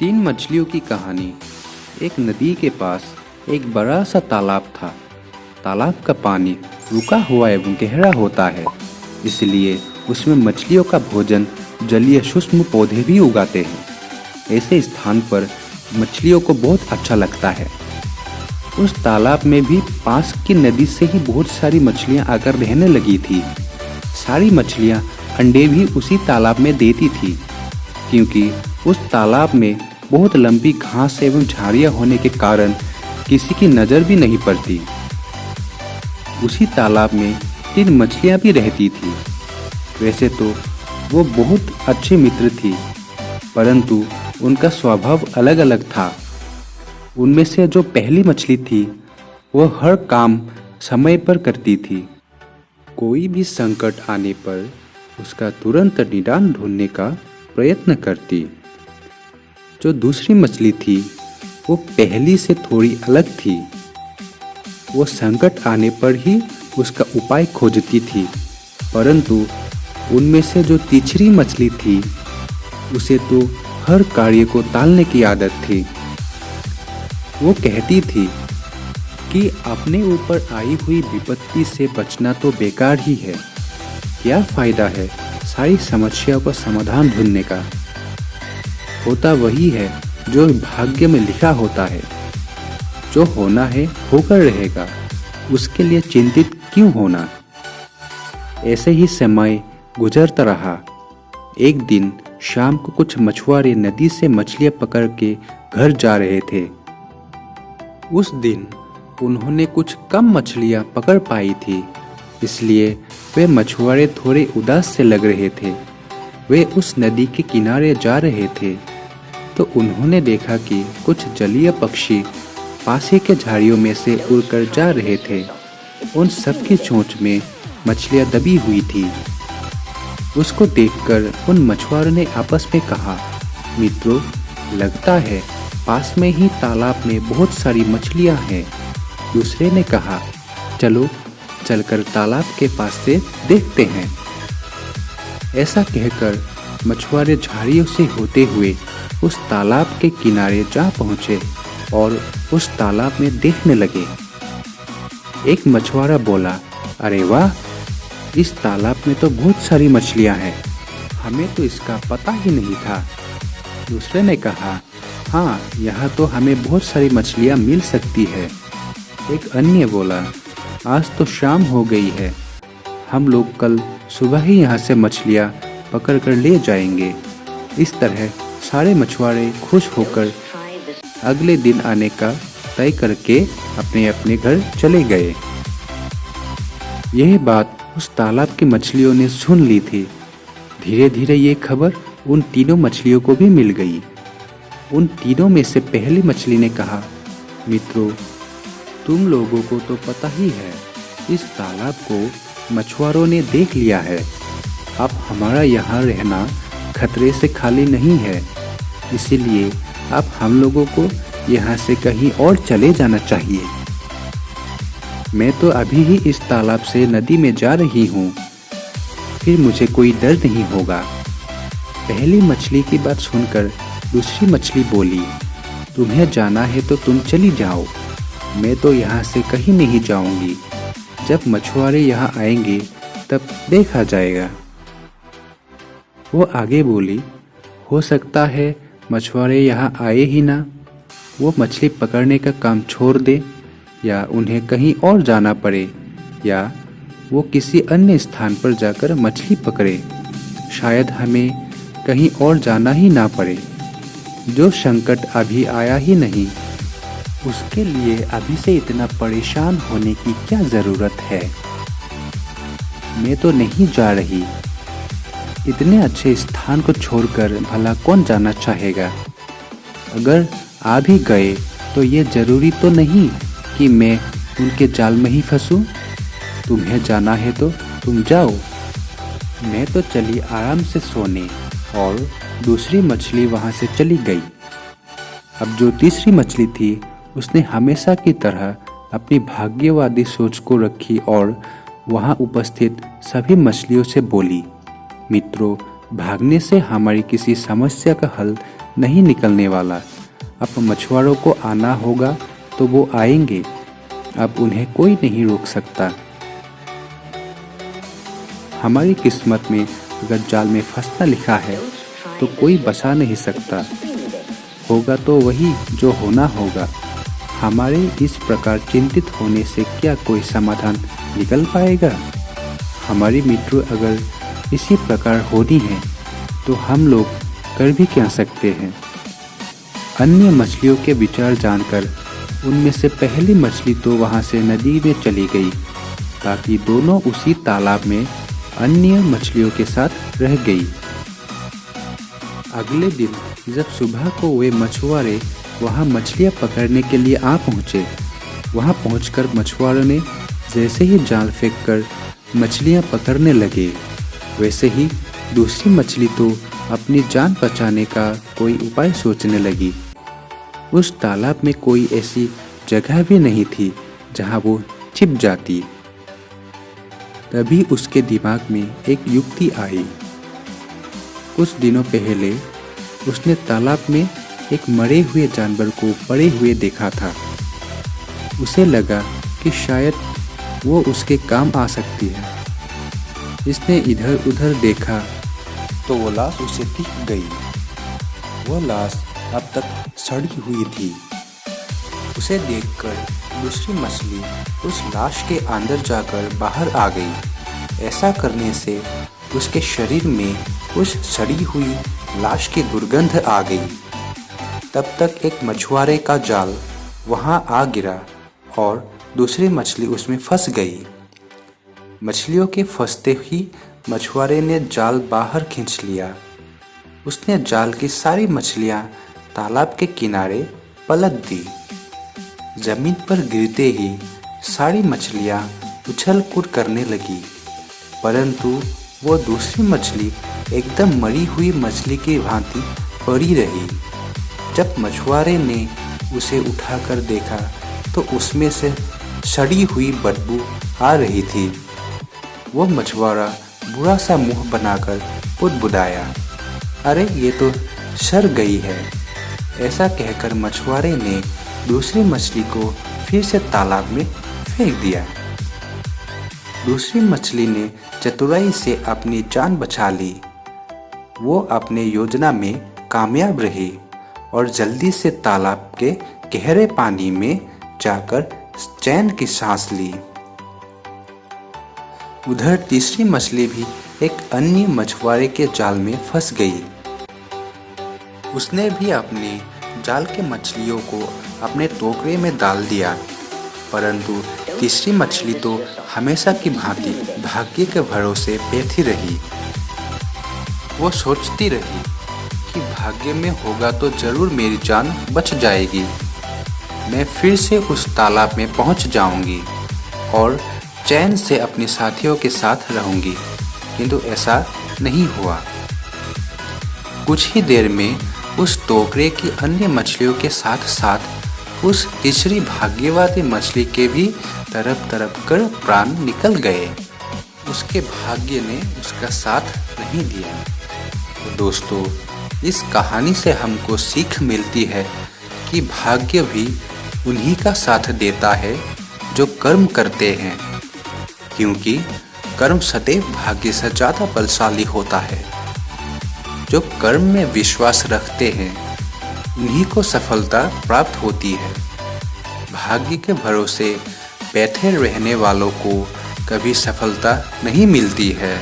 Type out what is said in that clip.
तीन मछलियों की कहानी। एक नदी के पास एक बड़ा सा तालाब था। तालाब का पानी रुका हुआ एवं गहरा होता है, इसलिए उसमें मछलियों का भोजन जलीय सूक्ष्म पौधे भी उगाते हैं। ऐसे स्थान पर मछलियों को बहुत अच्छा लगता है। उस तालाब में भी पास की नदी से ही बहुत सारी मछलियां आकर रहने लगी थी। सारी मछलियां अंडे भी उसी तालाब में देती थी, क्योंकि उस तालाब में बहुत लंबी घास एवं झाड़ियां होने के कारण किसी की नज़र भी नहीं पड़ती। उसी तालाब में तीन मछलियां भी रहती थी। वैसे तो वो बहुत अच्छे मित्र थी, परंतु उनका स्वभाव अलग अलग था। उनमें से जो पहली मछली थी वो हर काम समय पर करती थी। कोई भी संकट आने पर उसका तुरंत निदान ढूंढने का प्रयत्न करती। जो दूसरी मछली थी वो पहली से थोड़ी अलग थी। वो संकट आने पर ही उसका उपाय खोजती थी, परंतु उनमें से जो तीसरी मछली थी उसे तो हर कार्य को टालने की आदत थी। वो कहती थी कि अपने ऊपर आई हुई विपत्ति से बचना तो बेकार ही है। क्या फायदा है सारी समस्याओं का समाधान ढूंढने का। होता वही है जो भाग्य में लिखा होता है। जो होना है होकर रहेगा, उसके लिए चिंतित क्यों होना। ऐसे ही समय गुजरता रहा। एक दिन शाम को कुछ मछुआरे नदी से मछलियां पकड़ के घर जा रहे थे। उस दिन उन्होंने कुछ कम मछलियां पकड़ पाई थी, इसलिए वे मछुआरे थोड़े उदास से लग रहे थे। वे उस नदी के किनारे जा रहे थे तो उन्होंने देखा कि कुछ जलीय पक्षी पास ही के झाड़ियों में से उड़कर जा रहे थे। उन सबकी चोंच में मछलियां दबी हुई थी। उसको देखकर उन मछुआरों ने आपस में कहा, मित्रों, लगता है पास में ही तालाब में बहुत सारी मछलियां हैं। दूसरे ने कहा, चलो चलकर तालाब के पास से देखते हैं। ऐसा कहकर मछुआरे झाड़ियों से होते हुए उस तालाब के किनारे जा पहुंचे और उस तालाब में देखने लगे। एक मछुआरा बोला, अरे वाह, इस तालाब में तो बहुत सारी मछलियां हैं, हमें तो इसका पता ही नहीं था। दूसरे ने कहा, हाँ, यहाँ तो हमें बहुत सारी मछलियां मिल सकती है। एक अन्य बोला, आज तो शाम हो गई है, हम लोग कल सुबह ही यहाँ से मछलियां पकड़ कर ले जाएंगे। इस तरह सारे मछुआरे खुश होकर अगले दिन आने का तय करके अपने अपने घर चले गए। यह बात उस तालाब की मछलियों ने सुन ली थी। धीरे धीरे ये खबर उन तीनों मछलियों को भी मिल गई। उन तीनों में से पहली मछली ने कहा, मित्रों, तुम लोगों को तो पता ही है, इस तालाब को मछुआरों ने देख लिया है। अब हमारा यहाँ रहना खतरे से खाली नहीं है, इसीलिए अब हम लोगों को यहाँ से कहीं और चले जाना चाहिए। मैं तो अभी ही इस तालाब से नदी में जा रही हूँ, फिर मुझे कोई डर नहीं होगा। पहली मछली की बात सुनकर दूसरी मछली बोली, तुम्हें जाना है तो तुम चली जाओ, मैं तो यहाँ से कहीं नहीं जाऊँगी। जब मछुआरे यहाँ आएंगे तब देखा जाएगा। वो आगे बोली, हो सकता है मछुआरे यहाँ आए ही ना, वो मछली पकड़ने का काम छोड़ दे, या उन्हें कहीं और जाना पड़े, या वो किसी अन्य स्थान पर जाकर मछली पकड़े। शायद हमें कहीं और जाना ही ना पड़े। जो संकट अभी आया ही नहीं, उसके लिए अभी से इतना परेशान होने की क्या ज़रूरत है। मैं तो नहीं जा रही। इतने अच्छे स्थान को छोड़कर भला कौन जाना चाहेगा। अगर आ भी गए तो ये ज़रूरी तो नहीं कि मैं उनके जाल में ही फंसूं। तुम्हें जाना है तो तुम जाओ, मैं तो चली आराम से सोने। और दूसरी मछली वहाँ से चली गई। अब जो तीसरी मछली थी उसने हमेशा की तरह अपनी भाग्यवादी सोच को रखी और वहाँ उपस्थित सभी मछलियों से बोली, मित्रों, भागने से हमारी किसी समस्या का हल नहीं निकलने वाला। अब मछुआरों को आना होगा तो वो आएंगे, अब उन्हें कोई नहीं रोक सकता। हमारी किस्मत में अगर जाल में फंसना लिखा है तो कोई बचा नहीं सकता। होगा तो वही जो होना होगा। हमारे इस प्रकार चिंतित होने से क्या कोई समाधान निकल पाएगा? हमारी मृत्यु अगर इसी प्रकार होनी है तो हम लोग कर भी क्या सकते हैं? अन्य मछलियों के विचार जानकर उनमें से पहली मछली तो वहाँ से नदी में चली गई। बाकी दोनों उसी तालाब में अन्य मछलियों के साथ रह गई। अगले दिन जब सुबह को वे मछुआरे वहाँ मछलियाँ पकड़ने के लिए आ पहुँचे, वहाँ पहुँचकर मछुआरों ने जैसे ही जाल फेंककर मछलियाँ पकड़ने लगे, वैसे ही दूसरी मछली तो अपनी जान बचाने का कोई उपाय सोचने लगी। उस तालाब में कोई ऐसी जगह भी नहीं थी जहाँ वो छिप जाती। तभी उसके दिमाग में एक युक्ति आई। कुछ दिनों पहले उसने तालाब में एक मरे हुए जानवर को पड़े हुए देखा था। उसे लगा कि शायद वो उसके काम आ सकती है। इसने इधर उधर देखा तो वो लाश उसे दिख गई। वो लाश अब तक सड़ी हुई थी। उसे देखकर दूसरी मछली उस लाश के अंदर जाकर बाहर आ गई। ऐसा करने से उसके शरीर में उस सड़ी हुई लाश की दुर्गंध आ गई। तब तक एक मछुआरे का जाल वहां आ गिरा और दूसरी मछली उसमें फंस गई। मछलियों के फंसते ही मछुआरे ने जाल बाहर खींच लिया। उसने जाल की सारी मछलियां तालाब के किनारे पलट दी। जमीन पर गिरते ही सारी मछलियां उछल कूद करने लगी, परंतु वो दूसरी मछली एकदम मरी हुई मछली की भांति पड़ी रही। जब मछुआरे ने उसे उठाकर देखा तो उसमें से सड़ी हुई बदबू आ रही थी। वो मछुआरा बुरा सा मुंह बनाकर बुदबुदाया, अरे ये तो सड़ गई है। ऐसा कहकर मछुआरे ने दूसरी मछली को फिर से तालाब में फेंक दिया। दूसरी मछली ने चतुराई से अपनी जान बचा ली। वो अपने योजना में कामयाब रही और जल्दी से तालाब के गहरे पानी में जाकर चैन की सांस ली। उधर तीसरी मछली भी एक अन्य मछुआरे के जाल में फंस गई। उसने भी अपने जाल के मछलियों को अपने टोकरे में डाल दिया, परंतु तीसरी मछली तो हमेशा की भांति भाग्य के भरोसे बैठी रही। वो सोचती रही कि भाग्य में होगा तो जरूर मेरी जान बच जाएगी। मैं फिर से उस तालाब में पहुंच जाऊंगी और चैन से अपने साथियों के साथ रहूंगी, किंतु ऐसा नहीं हुआ। कुछ ही देर में उस टोकरे की अन्य मछलियों के साथ साथ उस तीसरी भाग्यवादी मछली के भी तड़प तड़प कर प्राण निकल गए। उसके भाग्य ने उसका साथ नहीं दिया। तो दोस्तों, इस कहानी से हमको सीख मिलती है कि भाग्य भी उन्हीं का साथ देता है जो कर्म करते हैं, क्योंकि कर्म सदैव भाग्य से ज़्यादा बलशाली होता है। जो कर्म में विश्वास रखते हैं उन्हीं को सफलता प्राप्त होती है। भाग्य के भरोसे बैठे रहने वालों को कभी सफलता नहीं मिलती है।